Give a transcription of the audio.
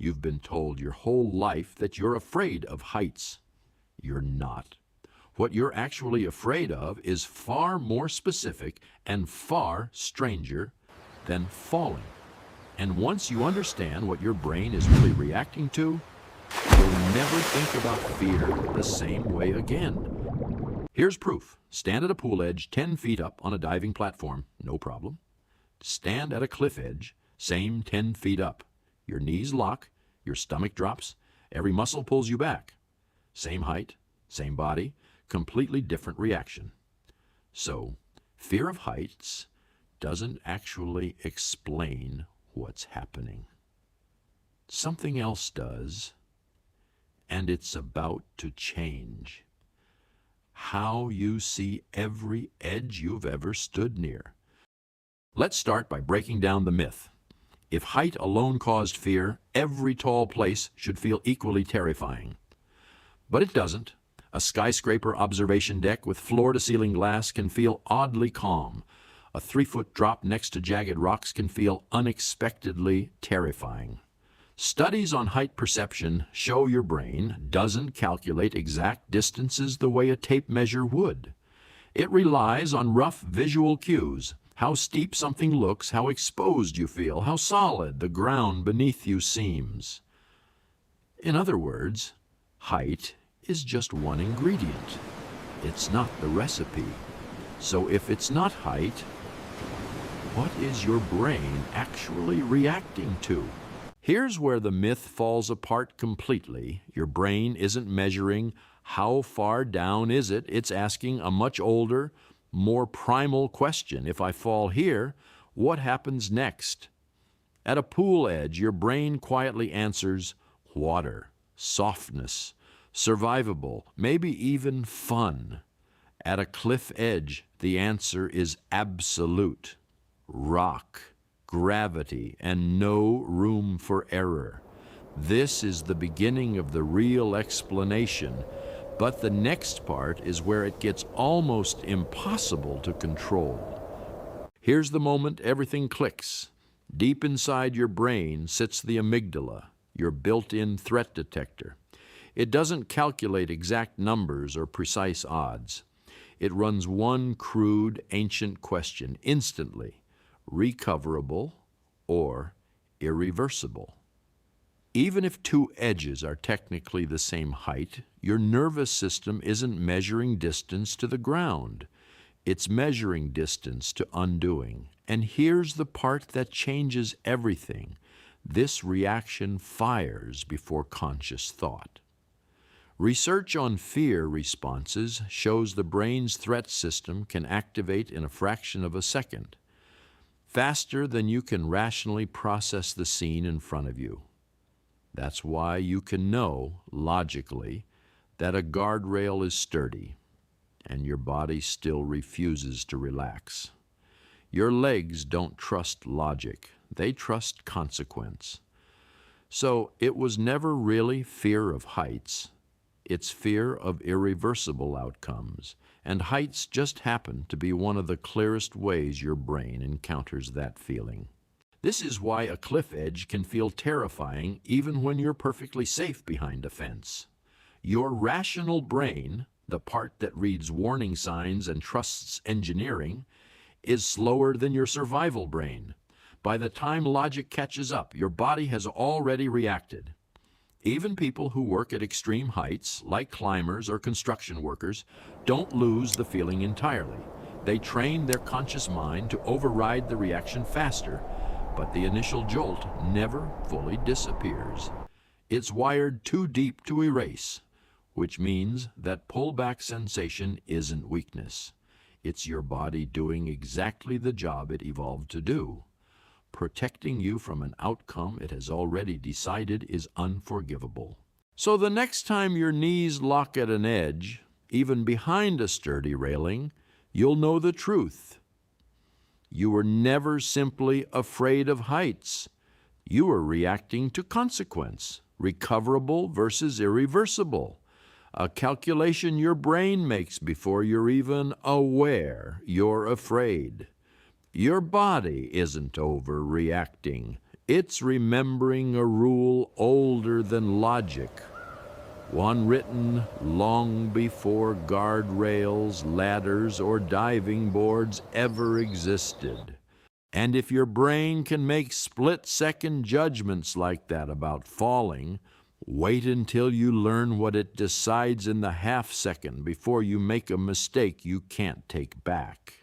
You've been told your whole life that you're afraid of heights. You're not. What you're actually afraid of is far more specific and far stranger than falling. And once you understand what your brain is really reacting to, you'll never think about fear the same way again. Here's proof. Stand at a pool edge 10 feet up on a diving platform, no problem. Stand at a cliff edge, same 10 feet up. Your knees lock, your stomach drops, every muscle pulls you back. Same height, same body, completely different reaction. So, fear of heights doesn't actually explain what's happening. Something else does, and it's about to change. How you see every edge you've ever stood near. Let's start by breaking down the myth. If height alone caused fear, every tall place should feel equally terrifying. But it doesn't. A skyscraper observation deck with floor-to-ceiling glass can feel oddly calm. A 3-foot drop next to jagged rocks can feel unexpectedly terrifying. Studies on height perception show your brain doesn't calculate exact distances the way a tape measure would. It relies on rough visual cues, how steep something looks, how exposed you feel, how solid the ground beneath you seems. In other words, height is just one ingredient. It's not the recipe. So if it's not height, what is your brain actually reacting to? Here's where the myth falls apart completely. Your brain isn't measuring how far down is it. It's asking a much older, more primal question. If I fall here, what happens next? At a pool edge, your brain quietly answers water, softness, survivable, maybe even fun. At a cliff edge, the answer is absolute. Rock, gravity, and no room for error. This is the beginning of the real explanation, but the next part is where it gets almost impossible to control. Here's the moment everything clicks. Deep inside your brain sits the amygdala, your built-in threat detector. It doesn't calculate exact numbers or precise odds. It runs one crude, ancient question instantly: recoverable or irreversible. Even if two edges are technically the same height, your nervous system isn't measuring distance to the ground. It's measuring distance to undoing. And here's the part that changes everything. This reaction fires before conscious thought. Research on fear responses shows the brain's threat system can activate in a fraction of a second, faster than you can rationally process the scene in front of you. That's why you can know, logically, that a guardrail is sturdy, and your body still refuses to relax. Your legs don't trust logic, they trust consequence. So it was never really fear of heights. It's fear of irreversible outcomes, and heights just happen to be one of the clearest ways your brain encounters that feeling. This is why a cliff edge can feel terrifying even when you're perfectly safe behind a fence. Your rational brain, the part that reads warning signs and trusts engineering, is slower than your survival brain. By the time logic catches up, your body has already reacted. Even people who work at extreme heights, like climbers or construction workers, don't lose the feeling entirely. They train their conscious mind to override the reaction faster, but the initial jolt never fully disappears. It's wired too deep to erase, which means that pullback sensation isn't weakness. It's your body doing exactly the job it evolved to do. Protecting you from an outcome it has already decided is unforgivable. So the next time your knees lock at an edge, even behind a sturdy railing, you'll know the truth. You were never simply afraid of heights. You were reacting to consequence, recoverable versus irreversible, a calculation your brain makes before you're even aware you're afraid. Your body isn't overreacting. It's remembering a rule older than logic, one written long before guardrails, ladders, or diving boards ever existed. And if your brain can make split-second judgments like that about falling, wait until you learn what it decides in the half-second before you make a mistake you can't take back.